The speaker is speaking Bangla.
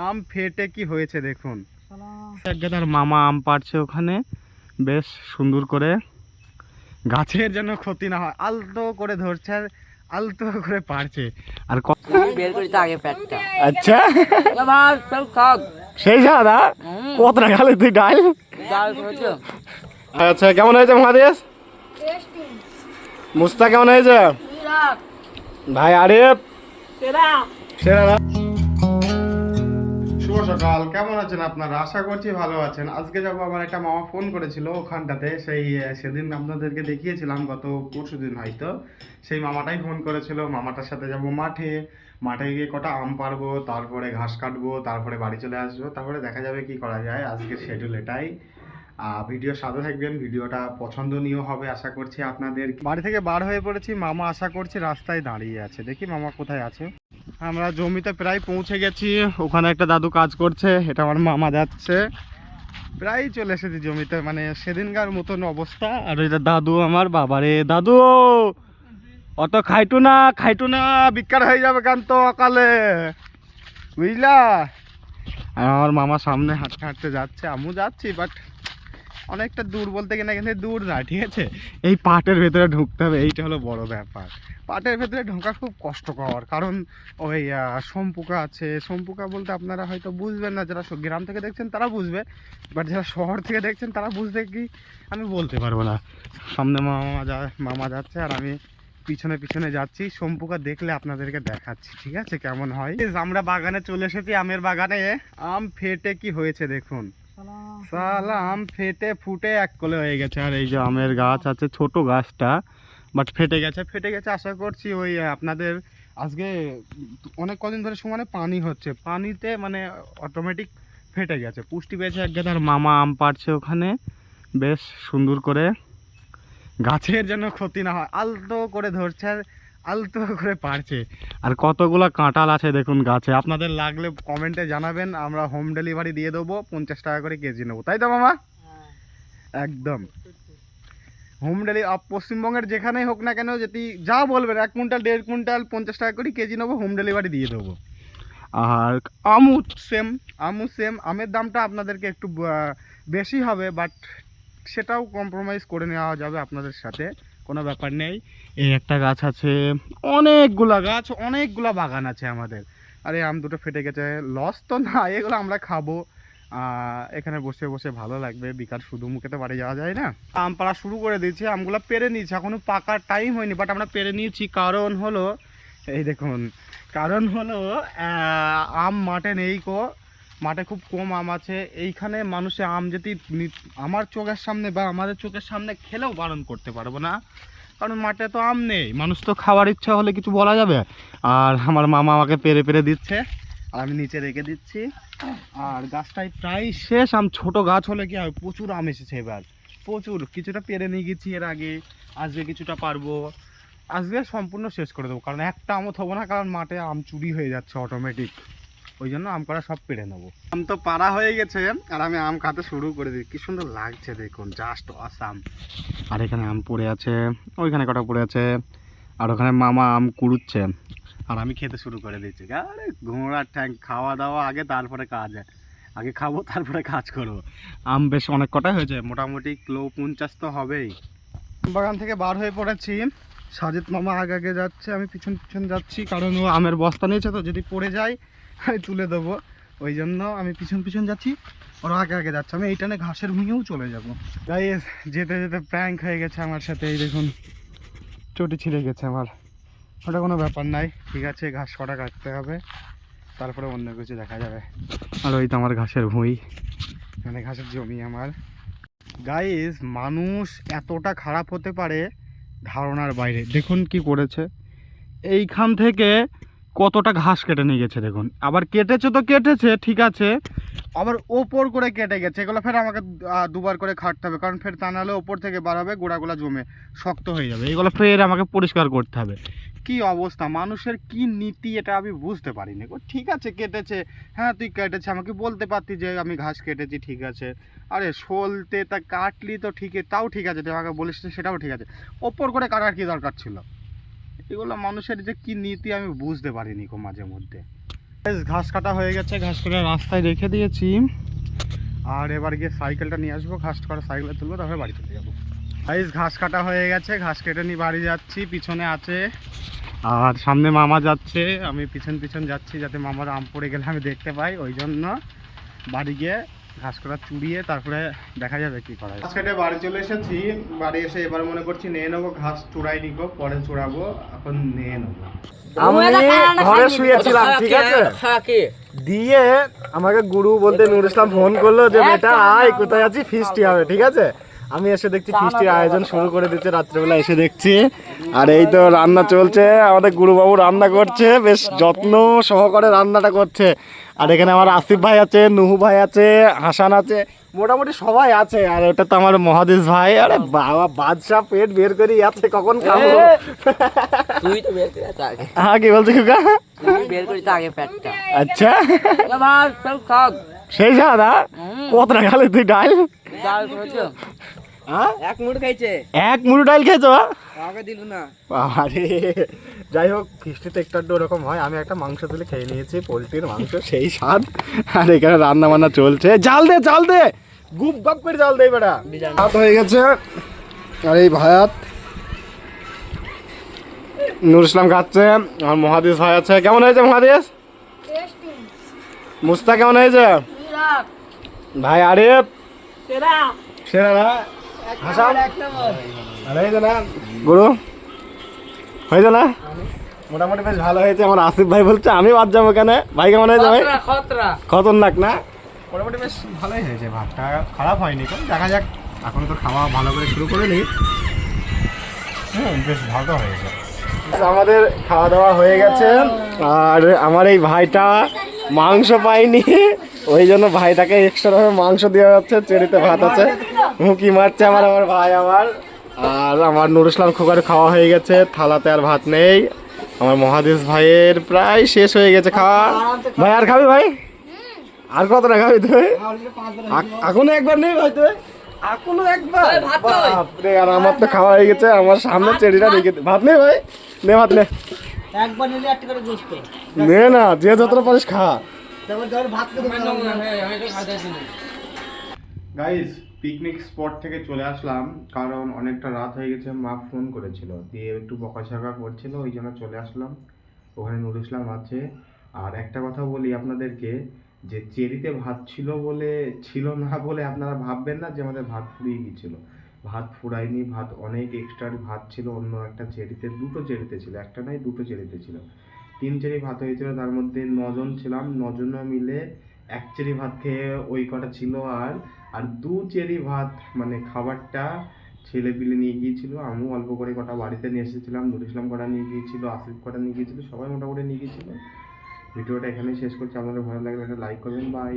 আম ফেটে কি হয়েছে দেখুন। তার মামা আম পাড়ছে ওখানে, বেশ সুন্দর করে, গাছের যেন ক্ষতি না হয় আলতো করে ধরছে আর আলতো করে পাড়ছে। আর বের করিতে আগে পেটটা। আচ্ছা ভাই সব খাক সেই সাদা কতটা খালি তুই ডাল। ডাল করেছো? আচ্ছা কেমন হয়েছে মহাদেশ? মুস্তা কেমন হয়েছে ভাই? আরিফ সেরা না? শুভ সকাল, কেমন আছেন আপনারা? আশা করছি ভালো আছেন। আজকে যাবো, আমার একটা মামা ফোন করেছিল ওখানটাতে, সেদিন আপনাদেরকে দেখিয়েছিলাম গত পরশুদিন হয়তো, সেই মামাটাই ফোন করেছিল। মামাটার সাথে যাব মাঠে, মাঠে গিয়ে কটা আম পারবো, তারপরে ঘাস কাটবো, তারপরে বাড়ি চলে আসবো, তারপরে দেখা যাবে কি করা যায়। আজকের শিডিউল এটাই। ভিডিওর সাথে থাকবেন, ভিডিওটা পছন্দনীয় হবে আশা করছি আপনাদের। বাড়ি থেকে বার হয়ে পড়েছি, মামা আশা করছি রাস্তায় দাঁড়িয়ে আছে, দেখি মামা কোথায় আছে। আমরা জমিতে প্রায় পৌঁছে গেছি, ওখানে একটা দাদু কাজ করছে, এটা আমার মামা যাচ্ছে। প্রায় চলে এসেছি জমিতে, মানে সেদিনকার মতন অবস্থা। আর ওইটা দাদু আমার, বাবারে দাদু অত খাইটু না বিকার হয়ে যাবে কান তো অকালে, বুঝলা। আর আমার মামা সামনে হাঁটতে হাঁটতে যাচ্ছে, আমিও যাচ্ছি, বাট অনেকটা দূর বলতে গেলে কিন্তু দূর না, ঠিক আছে। এই পাটের ভেতরে ঢুকতে হবে, এইটা হলো বড় ব্যাপার। পাটের ভেতরে ঢোকা খুব কষ্টকর, কারণ ওই সম্পোকা আছে। সম্পোকা বলতে আপনারা হয়তো বুঝবেন না, যারা গ্রাম থেকে দেখছেন তারা বুঝবে, বাট যারা শহর থেকে দেখছেন তারা বুঝতে কি আমি বলতে পারবো না। সামনে মামা যাচ্ছে আর আমি পিছনে পিছনে যাচ্ছি। সম্পোকা দেখলে আপনাদেরকে দেখাচ্ছি, ঠিক আছে, কেমন হয়। আমরা বাগানে চলে এসেছি, আমের বাগানে। আম ফেটে কি হয়েছে দেখুন, সালা আম ফেটে ফুটে এক কোলে হয়ে গেছে। আর এই যে আমের গাছ আছে, ছোট গাছটা, বাট ফেটে গেছে। আশা করছি ওই আপনাদের আজকে অনেক কদিন ধরে সমানে পানি হচ্ছে, পানিতে মানে অটোমেটিক ফেটে গেছে, পুষ্টি পেয়েছে এক গাছ। আর মামা আম পাড়ছে ওখানে, বেশ সুন্দর করে, গাছের যেন ক্ষতি না হয় আলতো করে ধরছে আর আলতো করে পারছে। আর কতগুলো কাঁঠাল আছে দেখুন গাছে, আপনাদের লাগলে কমেন্টে জানাবেন, আমরা হোম ডেলিভারি দিয়ে দেবো, 50 টাকা করে কেজি নেবো, তাই তো মামা? একদম হোম ডেলিভারি, পশ্চিমবঙ্গের যেখানেই হোক না কেন, যদি যা বলবেন 1 কুইন্টাল 1.5 কুইন্টাল 50 টাকা করে কেজি নেবো, হোম ডেলিভারি দিয়ে দেবো। আর আমু সেম, আমের দামটা আপনাদেরকে একটু বেশি হবে, বাট সেটাও কম্প্রোমাইজ করে নেওয়া যাবে আপনাদের সাথে, কোনো ব্যাপার নেই। এই একটা গাছ আছে, অনেকগুলা বাগান আছে আমাদের। আরে আম দুটো ফেটে গেছে, লস তো না, এগুলো আমরা খাবো। এখানে বসে বসে ভালো লাগবে, বিকাল শুধু মুখে তো বাড়ি যাওয়া যায় না। আম পাড়া শুরু করে দিয়েছি, আমগুলো পেরে নিয়েছি, এখনো পাকার টাইম হয়নি, বাট আমরা পেরে নিয়েছি। কারণ হলো এই দেখুন, আম মাঠে নেই কো, মাঠে খুব কম আম আছে। এইখানে মানুষে আম যদি আমার চোখের সামনে বা আমাদের চোখের সামনে খেলেও বারণ করতে পারবো না, কারণ মাঠে তো আম নেই। মানুষ তো খাওয়ার ইচ্ছা হলে কিছু বলা যাবে। আর আমার মামা আমাকে পেরে পেরে দিচ্ছে, আর আমি নিচে রেখে দিচ্ছি। আর গাছটাই প্রায় শেষ। আম ছোট গাছ হলে কি হয়, প্রচুর আম এসেছে এবার, প্রচুর। কিছুটা পেরে নিয়ে গেছি এর আগে, আজকে কিছুটা পারবো, আজকে সম্পূর্ণ শেষ করে দেবো, কারণ একটা আমও থবো না, কারণ মাঠে আম চুরি হয়ে যাচ্ছে অটোমেটিক, ওই জন্য আম করা সব পেরে নেবো। আম তো পাড়া হয়ে গেছে, আর আমি আম খাতে শুরু করে দিই। কি সুন্দর লাগছে দেখুন, জাস্ট অসাম। আর এখানে আম পড়ে আছে, ওইখানে কটা পড়ে আছে, আর ওখানে মামা আম কুড়ুচ্ছে, আর আমি খেতে শুরু করে দিচ্ছি। আরে ঘোড়ার ঠ্যাং, খাওয়া দাওয়া আগে তারপরে কাজ, আগে খাবো তারপরে কাজ করবো। আম বেশ অনেক কটাই হয়েছে, মোটামুটি কিলো 50 তো হবেই। বাগান থেকে বার হয়ে পড়েছি, সাজিদ মামা আগে আগে যাচ্ছে, আমি পিছন পিছন যাচ্ছি, কারণ ও আমের বস্তা নিয়েছে, তো যদি পড়ে যায় আমি তুলে দেবো, ওই জন্য আমি পিছন পিছন যাচ্ছি, ওরা আগে আগে যাচ্ছে। আমি এইটানে ঘাসের ভুঁইয়েও চলে যাবো। গাইস যেতে যেতে প্র্যাঙ্ক হয়ে গেছে আমার সাথে, এই দেখুন চটি ছিঁড়ে গেছে আমার, ওটা কোনো ব্যাপার নাই, ঠিক আছে, ঘাস কটা কাটতে হবে, তারপরে অন্য কিছু দেখা যাবে। আর ওই তো আমার ঘাসের ভুঁই, মানে ঘাসের জমি আমার। গাইস মানুষ এতটা খারাপ হতে পারে ধারণার বাইরে। দেখুন কি করেছে, এইখান থেকে কতটা ঘাস কেটে নিয়ে গেছে দেখুন। আবার কেটেছে তো কেটেছে ঠিক আছে, আবার ওপর করে কেটে গেছে। এগুলো ফের আমাকে দুবার করে খাটতে হবে, কারণ ফের তা নাহলে ওপর থেকে বার হবে, গোড়াগুলো জমে শক্ত হয়ে যাবে, এগুলো ফের আমাকে পরিষ্কার করতে হবে। কি অবস্থা, মানুষের কি নীতি এটা আমি বুঝতে পারিনি। ঠিক আছে কেটেছে, হ্যাঁ তুই কেটেছে, আমাকে বলতে পারতি যে আমি ঘাস কেটেছি, ঠিক আছে। আরে সলতে তা কাটলি তো ঠিকই, তাও ঠিক আছে, তুই আমাকে বলিস সেটাও ঠিক আছে, ওপর করে কাটার কি দরকার ছিল? এগুলো মানুষের যে কি নীতি আমি বুঝতে পারিনি মাঝে মধ্যে। ঘাস কাটা হয়ে গেছে, ঘাস কাটা রাস্তায় রেখে দিয়েছি। আর এবার গিয়ে সাইকেলটা নিয়ে আসবো, ঘাস কাটা সাইকেলে তুলবো, তারপরে বাড়ি চলে যাবো। গাইস ঘাস কাটা হয়ে গেছে, ঘাস কেটে নিয়ে বাড়ি যাচ্ছি। পিছনে আছে আর সামনে মামা যাচ্ছে, আমি পিছন পিছন যাচ্ছি যাতে মামার আম পড়ে গেলে আমি দেখতে পাই। ওই জন্য বাড়ি গিয়ে ঘাস কাটা চুড়িয়ে তারপরে দেখা যাবে কি করা যায়। ঘাস কেটে বাড়ি চলে এসেছি, বাড়ি এসে এবার মনে করছি নিয়ে নেবো, ঘাস চূড়াই নিবো, পরে চূড়াবো, এখন নিয়ে নেবো। আমি ঘরে শুয়েছিলাম, ঠিক আছে, দিয়ে আমাকে গুরু বলতে নুর ইসলাম ফোন করলো যে বেটা আয়, কোথায় আছি, ফিস্টি হবে, ঠিক আছে। আমি এসে দেখছি ফিস্টির আয়োজন শুরু করে দিচ্ছে, রাত্রেবেলা এসে দেখছি। আর এই তো রান্না চলছে, আমাদের গুরুবাবু রান্না করছে, বেশ যত্ন সহকারে রান্নাটা করছে। আর এখানে আমার আসিফ ভাই আছে, নুহু ভাই আছে, হাসান আছে, মোটামুটি সবাই আছে। আর ওটা তো আমার মহাদেশ ভাই। আরে বাবা, বাদশা পেট বের করে আছে, কখন খাবো। তুই তো বের করে আগে, হ্যাঁ, কি বলছি কাকা? তুই বের করে আগে পেটটা। আচ্ছা, এ ভাত সব খাক। সেই সাদা কতটা খালি তুই ডাল? ডাল খেয়েছো? হ্যাঁ, এক মুঠ খাইছে, এক মুঠো ডাল খেয়েছো? আমাকে দিল না। আরে যাই হোক, ফিস্টিতে একটু আধটু ওরকম হয়। আমি একটা মাংস তুলে খেয়ে নিয়েছি, পোলট্রির মাংস, সেই স্বাদ। আর এখানে রান্না বান্না চলছে। জাল দে, জাল দে, গুপ গাপ করে জাল দে বেটা। ভাত হয়ে গেছে। আর এই ভাত নুর ইসলাম খাচ্ছে, আমার মহাদেশ ভাই আছে। কেমন হয়েছে মহাদেশ? মুস্তা কেমন হয়েছে ভাই? আরে সেরা না হাসান? ভালো হয়েছে না গুরু? হয়েছে না? মোটামুটি বেশ ভালো হয়েছে। আমার আসিফ ভাই বলছে আমি বাদ যাবো কেন। ভাই কেমন হয়েছে ভাই? খতরনাক না? মোটামুটি বেশ ভালোই হয়েছে, ভাতটা খারাপ হয়নি। তো দেখা যাক, এখন তো খাওয়া ভালো করে শুরু করে নিই। বেশ ভালো হয়েছে। আমাদের খাওয়া দাওয়া হয়ে গেছে। আর আমার এই ভাইটা মাংস পাইনি, ওই জন্য ভাইটাকে এক্সট্রা ভাবে মাংস দেওয়া যাচ্ছে। চেরিতে ভাত আছে, মুখি মারছে আমার আমার ভাই আমার। আর আমার নুর ইসলাম খোকার খাওয়া হয়ে গেছে, থালাতে আর ভাত নেই। আমার মহাদেশ ভাইয়ের প্রায় শেষ হয়ে গেছে খাওয়া। ভাই আর খাবি ভাই? আর কতটা খাবি তুই? এখনো একবার নেই ভাই তুই? এখনো একবার? বাপরে, আর আমার তো খাওয়া হয়ে গেছে। আমার সামনে চেরিটা রেখে ভাত নেই ভাই, নে ভাত নে। একবার নিলে একটা করে গোস্ত নে না, যে যতটা পারিস খা। গাইস পিকনিক স্পট থেকে চলে আসলাম, কারণ অনেকটা রাত হয়ে গেছে। মা ফোন করেছিল, দিয়ে একটু বকাঝকা করছিল, ওই জন্য চলে আসলাম। ওখানে নুর ইসলাম আছে। আর একটা কথা বলি আপনাদেরকে, যে চেরিতে ভাত ছিল না বলে আপনারা ভাববেন না যে আমাদের ভাত ফুরিয়ে গিয়েছিল। ভাত ফুরায়নি, ভাত অনেক এক্সট্রা ভাত ছিল। অন্য একটা চেরিতে, দুটো চেরিতে ছিল, একটা নয় দুটো চেরিতে ছিল। 3 চেরি ভাত হয়েছিল, তার মধ্যে 9 জন ছিলাম, 9 জন মিলে 1 চেরি ভাত খেয়ে ওই কটা ছিল। আর 2 চেরি ভাত মানে খাবারটা ছেলে পিলে নিয়ে গিয়েছিল। আমিও অল্প করে কটা বাড়িতে নিয়ে এসেছিলাম, নুর ইসলাম কটা নিয়ে গিয়েছিল, আসিফ কটা নিয়ে গিয়েছিল, সবাই মোটামুটি নিয়ে গিয়েছিল। ভিডিওটা এখানেই শেষ করছি। আপনাদের ভালো লাগলে একটা লাইক করবেন। বাই।